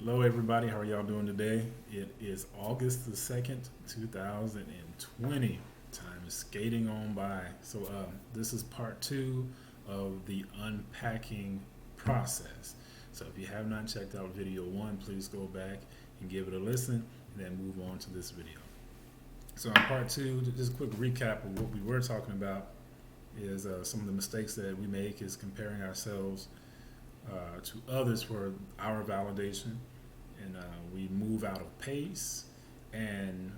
Hello, everybody. How are y'all doing today? It is August the 2nd, 2020. Time is skating on by. This is part two of the unpacking process. So, if you have not checked out video one, please go back and give it a listen and then move on to this video. So, in part two, just a quick recap of what we were talking about is some of the mistakes that we make is comparing ourselves to others for our validation, and we move out of pace, and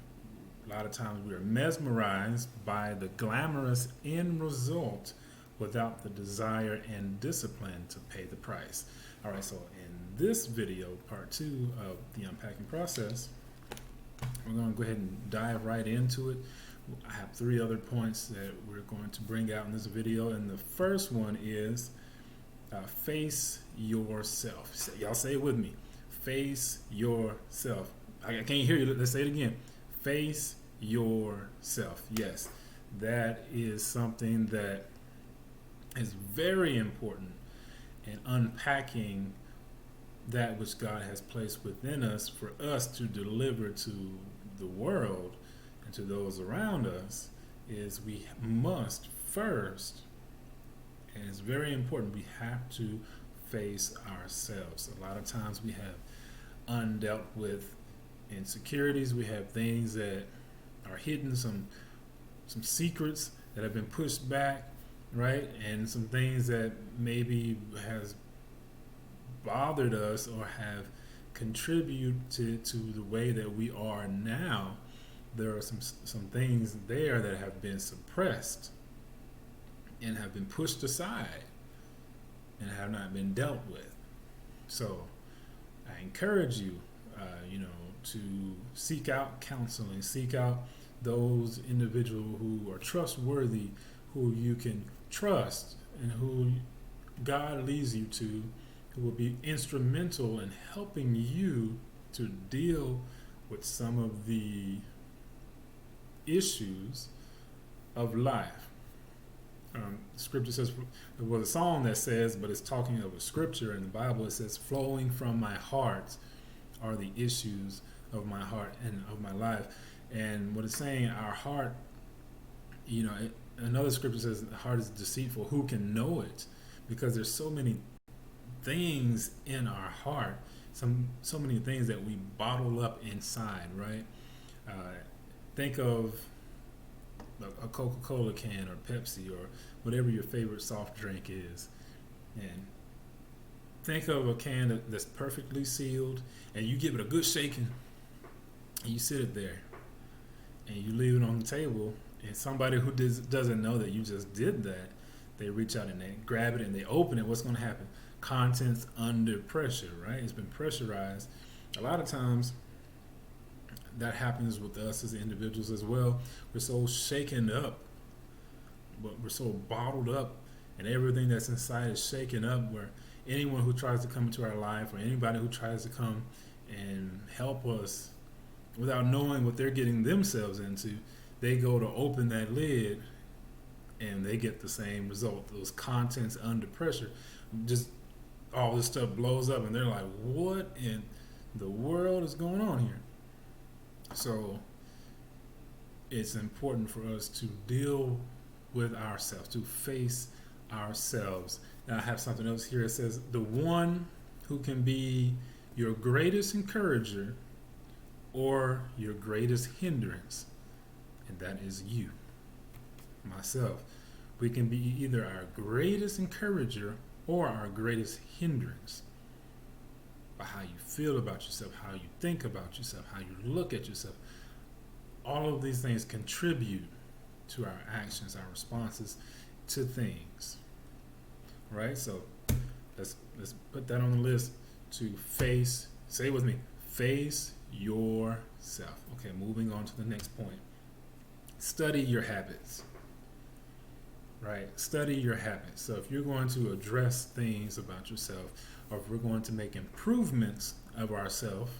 a lot of times we are mesmerized by the glamorous end result without the desire and discipline to pay the price. All right, so in this video, part two of the unpacking process, we're going to go ahead and dive right into it. I have three other points that we're going to bring out in this video, and the first one is face yourself. Y'all say it with me. Face yourself. I can't hear you. Let's say it again. Face yourself. Yes, that is something that is very important in unpacking that which God has placed within us for us to deliver to the world and to those around us. Is we must first, and it's very important, we have to face ourselves. A lot of times we have undealt with insecurities. We have things that are hidden, some secrets that have been pushed back, right? And some things that maybe has bothered us or have contributed to the way that we are now. There are some things there that have been suppressed and have been pushed aside and have not been dealt with. So I encourage you, to seek out counseling, seek out those individuals who are trustworthy, who you can trust, and who God leads you to, who will be instrumental in helping you to deal with some of the issues of life. Scripture says, well, a song that says, but it's talking of a scripture in the Bible. It says, flowing from my heart are the issues of my heart and of my life. And what it's saying, our heart, another scripture says the heart is deceitful. Who can know it? Because there's so many things in our heart, so many things that we bottle up inside, right? Think of a Coca-Cola can or Pepsi or whatever your favorite soft drink is, and think of a can that's perfectly sealed, and you give it a good shaking, and you sit it there, and you leave it on the table, and somebody who doesn't know that you just did that, they reach out and they grab it and they open it. What's going to happen? Contents under pressure, right? It's been pressurized. A lot of times that happens with us as individuals as well. We're so shaken up, but we're so bottled up, and everything that's inside is shaken up, where anyone who tries to come into our life or anybody who tries to come and help us without knowing what they're getting themselves into, they go to open that lid and they get the same result. Those contents under pressure, just all this stuff blows up, and they're like, what in the world is going on here? So it's important for us to deal with ourselves, to face ourselves. Now I have something else here. It says, the one who can be your greatest encourager or your greatest hindrance, and that is you, myself. We can be either our greatest encourager or our greatest hindrance by how you feel about yourself, how you think about yourself, how you look at yourself. All of these things contribute to our actions, our responses to things. Right? So let's put that on the list, to face, say it with me, face yourself. Okay, moving on to the next point. Study your habits. Right? Study your habits. So if you're going to address things about yourself, or if we're going to make improvements of ourselves,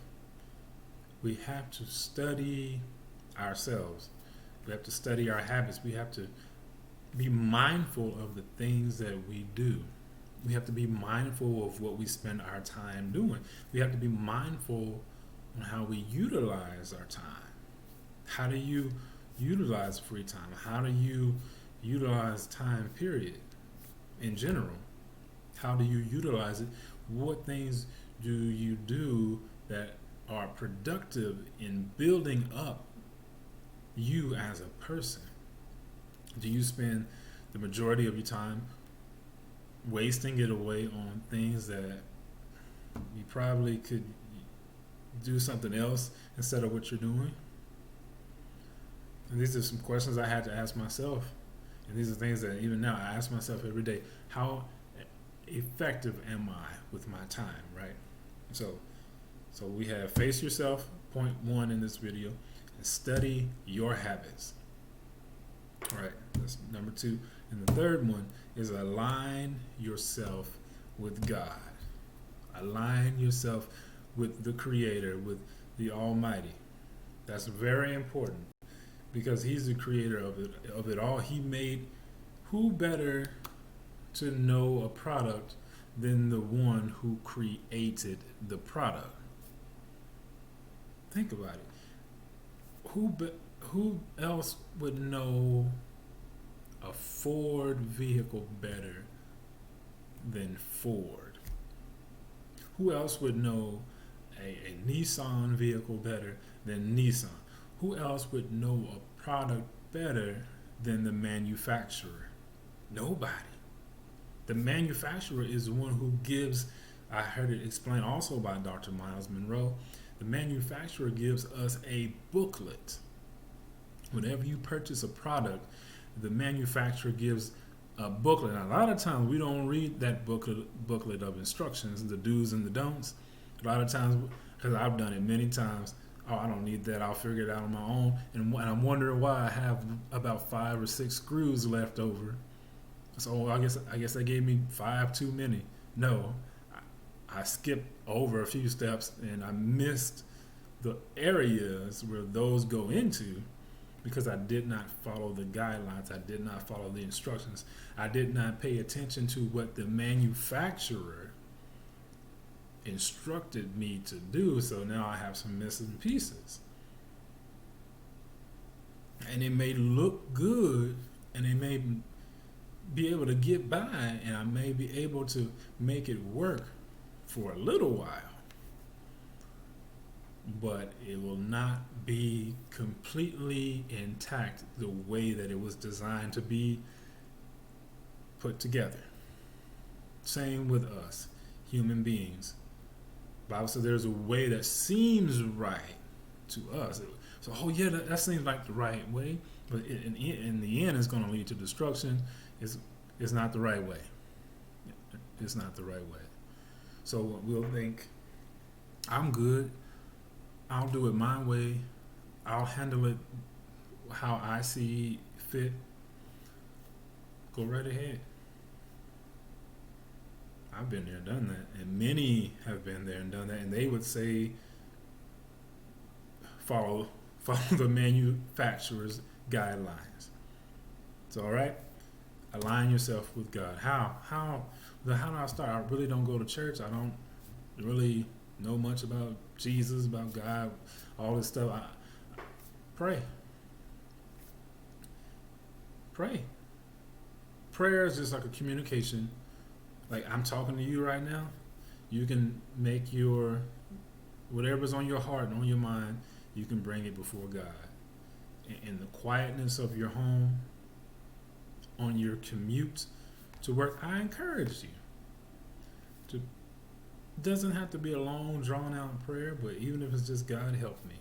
we have to study ourselves. We have to study our habits. We have to be mindful of the things that we do. We have to be mindful of what we spend our time doing. We have to be mindful on how we utilize our time. How do you utilize free time? How do you utilize time, period, in general? How do you utilize it? What things do you do that are productive in building up you as a person? Do you spend the majority of your time wasting it away on things that you probably could do something else instead of what you're doing? And these are some questions I had to ask myself. And these are things that even now I ask myself every day. How effective am I with my time, right? So we have face yourself, point one in this video, and study your habits. All right, that's number two. And the third one is align yourself with God. Align yourself with the Creator, with the Almighty. That's very important because He's the creator of it all. He made, who better to know a product than the one who created the product? Think about it. Who else would know a Ford vehicle better than Ford? Who else would know a Nissan vehicle better than Nissan? Who else would know a product better than the manufacturer? Nobody. The manufacturer is the one who gives, I heard it explained also by Dr. Miles Monroe, the manufacturer gives us a booklet. Whenever you purchase a product, the manufacturer gives a booklet. And a lot of times we don't read that booklet of instructions, the do's and the don'ts. A lot of times, because I've done it many times, oh, I don't need that, I'll figure it out on my own. And I'm wondering why I have about 5 or 6 screws left over. So I guess they gave me 5 too many. No, I skipped over a few steps and I missed the areas where those go into because I did not follow the guidelines. I did not follow the instructions. I did not pay attention to what the manufacturer instructed me to do. So now I have some missing pieces. And it may look good and it may be able to get by and I may be able to make it work for a little while, but it will not be completely intact the way that it was designed to be put together. Same with us, human beings. Bible says there's a way that seems right to us. So, oh yeah, that seems like the right way, but in the end, it's going to lead to destruction. It's not the right way. It's not the right way. So we'll think, I'm good. I'll do it my way. I'll handle it how I see fit. Go right ahead. I've been there and done that. And many have been there and done that. And they would say, follow the manufacturer's guidelines. So, all right? Align yourself with God. How do I start? I really don't go to church. I don't really know much about Jesus, about God, all this stuff. Pray. Prayer is just like a communication. Like I'm talking to you right now. You can make your whatever's on your heart and on your mind, you can bring it before God. In the quietness of your home, on your commute to work, I encourage you to. Doesn't have to be a long, drawn-out prayer, but even if it's just God help me,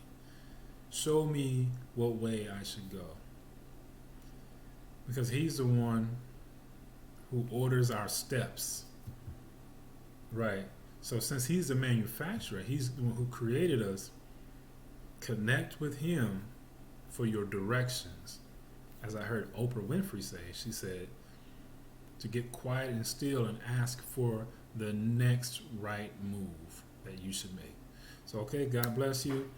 show me what way I should go, because He's the one who orders our steps, right? So since He's the manufacturer, He's the one who created us. Connect with Him for your directions. As I heard Oprah Winfrey say, she said to get quiet and still and ask for the next right move that you should make. So, okay, God bless you.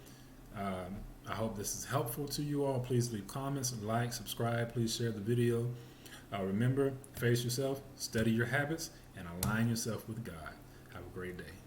I hope this is helpful to you all. Please leave comments, like, subscribe. Please share the video. Remember, face yourself, study your habits, and align yourself with God. Have a great day.